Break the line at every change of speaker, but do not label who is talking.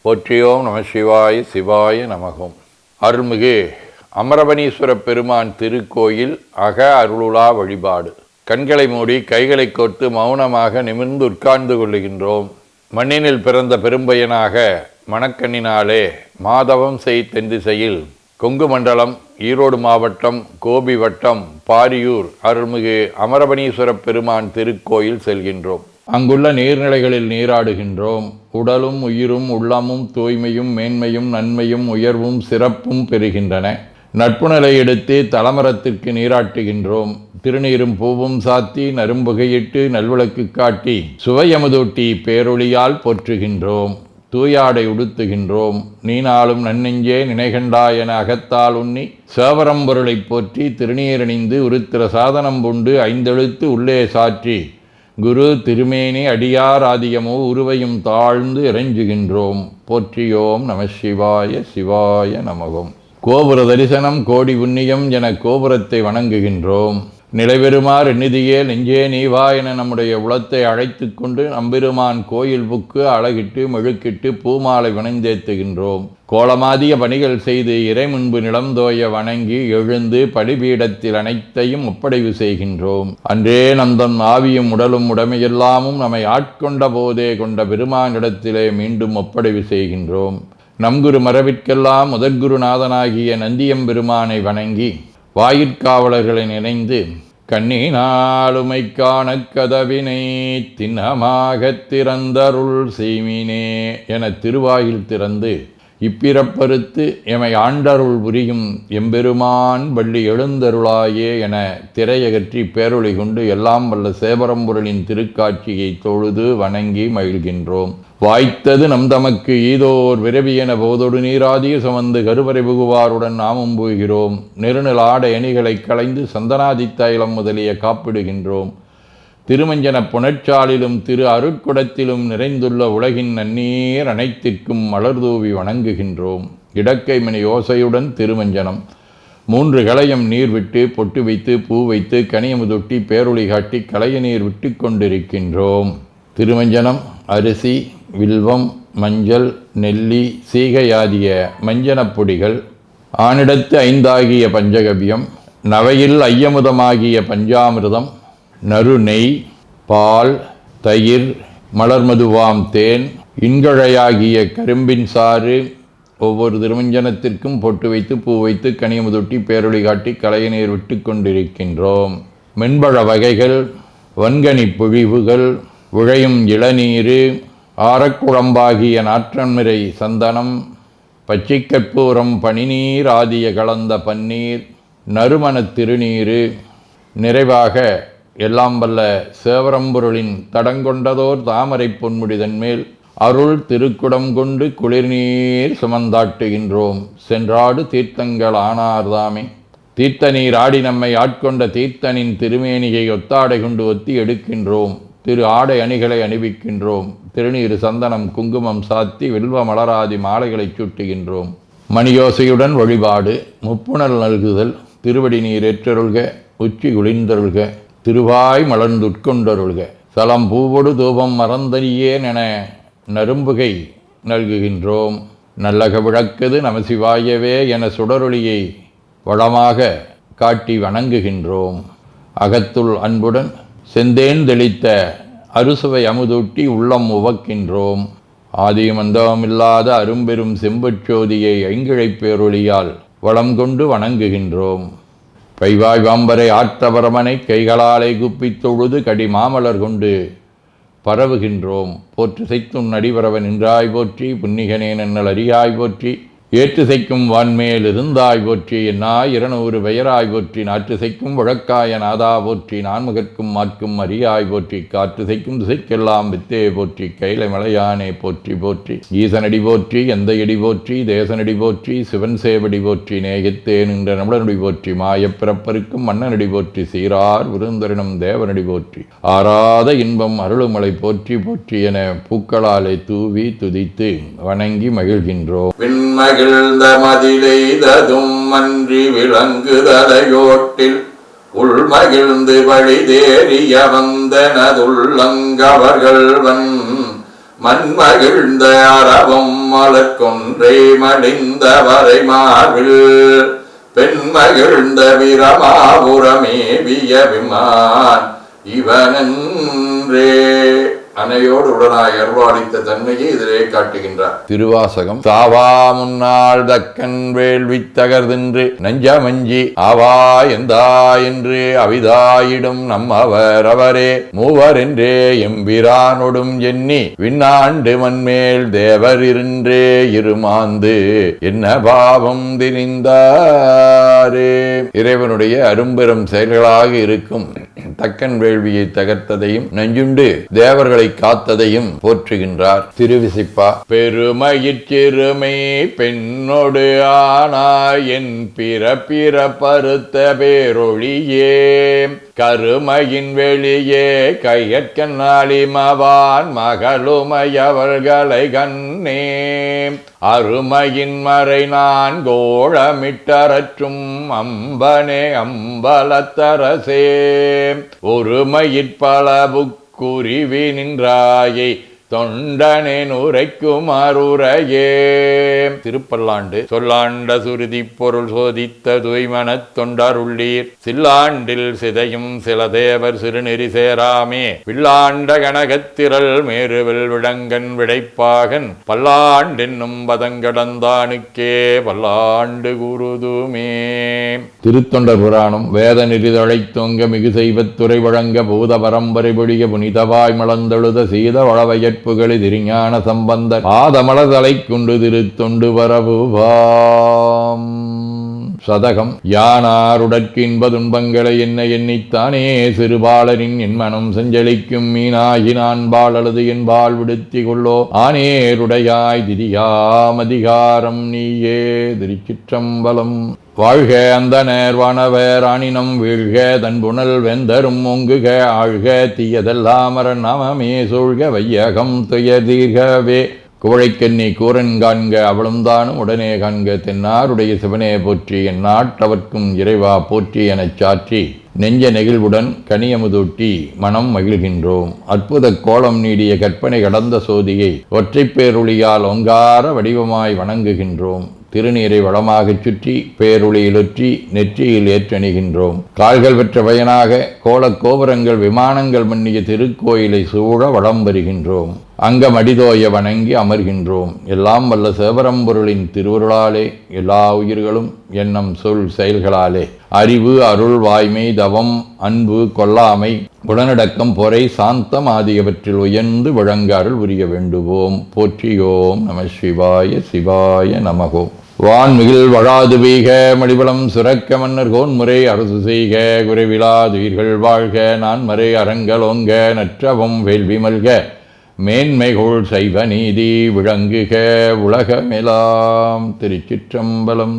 போற்றியோம் நம சிவாய சிவாய நமகம். அருள்மிகு அமரபணீஸ்வர பெருமான் திருக்கோயில் அக அருளுலா வழிபாடு. கண்களை மூடி கைகளை கோர்த்து மௌனமாக நிமிர்ந்து உட்கார்ந்து கொள்ளுகின்றோம். மண்ணினில் பிறந்த பெரும்பயனாக மணக்கண்ணினாலே மாதவம் செய் தென்திசையில் கொங்கு மண்டலம், ஈரோடு மாவட்டம், கோபி வட்டம், பாரியூர் அருள்மிகு அமரபணீஸ்வர பெருமான் திருக்கோயில் செல்கின்றோம். அங்குள்ள நீர்நிலைகளில் நீராடுகின்றோம். உடலும் உயிரும் உள்ளமும் தூய்மையும் மேன்மையும் நன்மையும் உயர்வும் சிறப்பும் பெறுகின்றன. நட்புநிலை எடுத்து தலமரத்திற்கு நீராட்டுகின்றோம். திருநீரும் பூவும் சாத்தி நரும்புகையிட்டு நல்விளக்கு காட்டி சுவையமுதூட்டி பேரொளியால் போற்றுகின்றோம். தூயாடை உடுத்துகின்றோம். நீனாலும் நன்னெஞ்சே நினைகண்டா என அகத்தால் உண்ணி சேவரம் பொருளை போற்றி திருநீரணிந்து உருத்திர சாதனம் பூண்டு ஐந்தெழுத்து உள்ளே சாற்றி குரு திருமேனி அடியார் ஆதியமோ உருவையும் தாழ்ந்து இறைஞ்சுகின்றோம். போற்றியோம் நம சிவாய சிவாய நமகம். கோபுர தரிசனம் கோடி புண்ணியம் என கோபுரத்தை வணங்குகின்றோம். நிலைபெறுமாறு எண்ணிதியே நெஞ்சே நீவா என நம்முடைய உளத்தை அழைத்து கொண்டு நம்பெருமான் கோயில் புக்கு அழகிட்டு மெழுக்கிட்டு பூமாலை வணந்தேத்துகின்றோம். கோலமாதிய பணிகள் செய்து இறை முன்பு நிலந்தோய வணங்கி எழுந்து பலிபீடத்தில் அனைத்தையும் ஒப்படைவு செய்கின்றோம். அன்றே நந்தன் ஆவியும் உடலும் உடமையெல்லாமும் நம்மை ஆட்கொண்ட போதே கொண்ட பெருமானிடத்திலே மீண்டும் ஒப்படைவு செய்கின்றோம். நம்குரு மரபிற்கெல்லாம் முதற்குருநாதனாகிய நந்தியம்பெருமானை வணங்கி வாயிற்காவலர்களை நினைந்து கண்ணினாலுமை காண கதவினை திண்ணமாகத் திறந்தருள் செய்மினே என திருவாயில் திறந்து இப்பிறப்பறுத்து எமை ஆண்டருள் புரியும் எம்பெருமான் வள்ளி எழுந்தருளாயே என திரையகற்றி பேரொளி கொண்டு எல்லாம் வல்ல சேவரம்பொருளின் திருக்காட்சியை தொழுது வணங்கி மகிழ்கின்றோம். வாய்த்தது நம் தமக்கு ஈதோர் விரவியென போதொடு நீராதிய சுமந்து கருவறை புகுவாருடன் நாமும் போகிறோம். நெருநில ஆடை அணிகளை களைந்து சந்தனாதி தைலம் முதலிய காப்பிடுகின்றோம். திருமஞ்சன புனச்சாலிலும் திரு அருட்குடத்திலும் நிறைந்துள்ள உலகின் நன்னீர் அனைத்திற்கும் மலர்தூவி வணங்குகின்றோம். இடக்கை மணி ஓசையுடன் திருமஞ்சனம் 3 களையம் நீர் விட்டு பொட்டு வைத்து பூ வைத்து கனியமுதொட்டி பேரொளி காட்டி களைய நீர் விட்டு கொண்டிருக்கின்றோம். திருமஞ்சனம் அரிசி, வில்வம், மஞ்சள், நெல்லி, சீகையாதிய மஞ்சனப் பொடிகள், ஆனிடத்து 5 ஆகிய பஞ்சகவியம், நவையில் ஐயமுதமாகிய பஞ்சாமிர்தம், நறு நெய், பால், தயிர், மலர்மதுவாம் தேன், இன்கழையாகிய கரும்பின் சாறு ஒவ்வொரு திருமஞ்சனத்திற்கும் பொட்டு வைத்து பூ வைத்து கனியமுதொட்டி பேரொளி காட்டி களைய நீர் விட்டு கொண்டிருக்கின்றோம். மென்பழ வகைகள், வன்கனி பொழிவுகள், உழையும் இளநீர், ஆரக்குழம்பாகிய நாற்றன்மிரை சந்தனம், பச்சைக்கற்பூரம், பனிநீர் ஆதிய கலந்த பன்னீர், நறுமணத் திருநீர், நிறைவாக எல்லாம் வல்ல சேவரம்பொருளின் தடங்கொண்டதோர் தாமரை பொன்முடிதன் மேல் அருள் திருக்குடம் கொண்டு குளிர்நீர் சுமந்தாட்டுகின்றோம். சென்றாடு தீர்த்தங்கள் ஆனார்தாமே. தீர்த்த நீர் ஆடி நம்மை ஆட்கொண்ட தீர்த்தனின் திருமேனியை ஒத்தாடை கொண்டு ஒத்தி எடுக்கின்றோம். திரு ஆடை அணிகளை அணிவிக்கின்றோம். திருநீர் சந்தனம் குங்குமம் சாத்தி வில்வ மலராதி மாலைகளை சூட்டுகின்றோம். மணியோசையுடன் வழிபாடு. முப்புணல் நல்குதல். திருவடி நீர் ஏற்றருள்க, உச்சி குளிர்ந்தருள்க, திருவாய் மலர்ந்துட்கொண்டருள்க, சலம் பூவொடு தூபம் மறந்தறியேன் என நரும்புகை நல்குகின்றோம். நல்லக விளக்குது நமசிவாயவே என சுடரொளியை வளமாக காட்டி வணங்குகின்றோம். அகத்துள் அன்புடன் செந்தேன் தெளித்த அறுசுவை அமுதூட்டி உள்ளம் உவக்கின்றோம். ஆதியும் அந்தமில்லாத அரும்பெரும் செம்புச்சோதியை ஐங்கிழைப் பேரொளியால் வளம் கொண்டு வணங்குகின்றோம். கைவாய் வாம்பரை ஆற்றவரமனை கைகளாலே குப்பித் தொழுது கடி மாமலர் கொண்டு பரவுகின்றோம். போற்று செய்த்தும் நடிபரவன் நின்றாய் போற்றி, புன்னிகனே நன்னல் அறியாய் போற்றி, ஏற்று செய்க்கும் வான்மேல் இருந்தாய் போற்றி, என்னாய் 200 பெயராய் போற்றி, நாற்று செய்க்கும் வழக்காய நாதா போற்றி, நான்முகற்கும் மாற்கும் அறியாய் போற்றி, காற்று செய்க்கும் திசைக்கெல்லாம் வித்தே போற்றி, கைலை மலையானே போற்றி போற்றி, ஈசனடி போற்றி, எந்தையடி போற்றி, தேசனடி போற்றி, சிவன் சேவடி போற்றி, நேயத்தே நின்ற நம்மளனடி போற்றி, மாயப்பிறப்பருக்கும் மன்னனடி போற்றி, சீரார் விருந்தரினும் தேவனடி போற்றி, ஆராத இன்பம் அருளுமலை போற்றி போற்றி என பூக்களாலே தூவி துதித்து வணங்கி மகிழ்கின்றோம்.
மகிழ்ந்த மதிலெய்ததும் அன்றி விளங்குதலையோட்டில் உள்மகிழ்ந்து வழி தேறிய வந்தனதுள்ளங்கவர்கள்வன் மண்மகிழ்ந்த அரவம் மலர்கொன்றை மடிந்த வரை மார்பில் பெண்மகிழ்ந்த பிரமாபுரமேவிய விமான் இவனன்றே. அன்னையோடு உடனாய் அருள்வாளித்த தன்மையை இதிலே காட்டுகின்றார்.
திருவாசகம். சாவா முன்னாள் தக்கன் வேள்வி தகர்தென்று நஞ்சமஞ்சி ஆவா எந்தா என்று அவிதாயிடும் நம்மவர் அவரே மூவர் என்றே எம்பிரானொடும் எண்ணி விண்ணாண்டு மண்மேல் தேவர் இருன்றே இருமாந்து என்ன பாவம் திரிந்தாரே. இறைவனுடைய அரும்பெரும் செயல்களாக இருக்கும் தக்கன் வேள்வியை தகர்த்ததையும் நஞ்சுண்டு தேவர்களை காத்ததையும் போற்றுகின்றார். திருவிசிப்பா. பெருமயிற்றிருமை பெண்ணொடு ஆனாய் என் பிற பருத்த பேரொழியே கருமையின் வெளியே கையற்கண்ணாளிமவான் மகளுமையவர்களை கண்ணே அருமையின் மறை நான் கோளமிட்டரற்றும் அம்பனே அம்பலத்தரசே ஒருமையிற்பளபுக் குறிவி நின்றாயை தொண்டனேன் உரைக்கும் அருரையே. திருப்பல்லாண்டு. சொல்லாண்ட சுருதி பொருள் சோதித்த தூய்மனத் தொண்டருள்ளீர் சில்லாண்டில் சிதையும் சில தேவர் சிறுநெறி சேராமே வில்லாண்ட கனகத்திரள் மேருவில் விடங்கன் விடைப்பாகன் பல்லாண்டென்னும் பதங்கடந்தானுக்கே பல்லாண்டு குருதுமே. திருத்தொண்டர் புராணம். வேத நெறிதழை தொங்க மிகு செய்வத்துறை வழங்க பூத பரம்பரை பொழிய புனிதவாய் மலர்ந்தெழுத சீத வளவையற் திருஞான சம்பந்தர் ஆதமலதலை கொண்டு திருத்தொண்டு வரவுவாம். சதகம். யானாருடற்கு இன்ப துன்பங்களை என்ன எண்ணித்தானே சிறுபாலரின் என் மனம் செஞ்சலிக்கும் மீனாகி நான் பாலது என்பால் விடுத்தி கொள்ளோ ஆனேருடையாய் திரியாமதிகாரம் நீயே. திருச்சிற்றம்பலம். வாழ்க அந்த நேர்வானவர் ஆணினம் வீழ்க தன்புணல் வெந்தரும் ஒங்குக ஆழ்க தீயதெல்லாம் நாமமே சூழ்க வையகம் துயதீர்கவே குவழைக்கண்ணி கூரன் காண்க அவளும் தானும் உடனே காண்க தென்னாருடைய சிவனே போற்றி என் நாட்டவர்க்கும் இறைவா போற்றி எனச் சாற்றி நெஞ்ச நெகிழ்வுடன் கனியமுதூட்டி மனம் மகிழ்கின்றோம். அற்புத கோலம் நீடிய கற்பனை கடந்த சோதியை ஒற்றைப் பேருளியால் ஒங்கார வடிவமாய் வணங்குகின்றோம். திருநீரை வளமாகச் சுற்றி பேருளியிலுற்றி நெற்றியில் ஏற்றணிகின்றோம். கால்கள் பெற்ற பயனாக கோலக்கோபுரங்கள் விமானங்கள் மன்னிய திருக்கோயிலை சூழ வளம் வருகின்றோம். அங்கம் அடிதோய வணங்கி அமர்கின்றோம். எல்லாம் வல்ல சிவபரம்பொருளின் திருவருளாலே எல்லா உயிர்களும் எண்ணம் சொல் செயல்களாலே அறிவு அருள் வாய்மை தவம் அன்பு கொல்லாமை குணநடக்கம் பொறை சாந்தம் ஆகியவற்றில் உயர்ந்து விளங்க அருள் புரிய வேண்டுவோம். போற்றியோம் நம சிவாய சிவாய நமகோம். வான்மிகில் வழாது வீக மடிபலம் சுரக்க மன்னர் கோன்முறை அரசு செய்க குறைவிலாதுயிர்கள் வாழ்க நான்மறை அரங்கலோங்க நற்றவம் வேள்வி மல்க மேன்மைகோள் சைவ நீதி விளங்குக உலகமெலாம். திருச்சிற்றம்பலம்.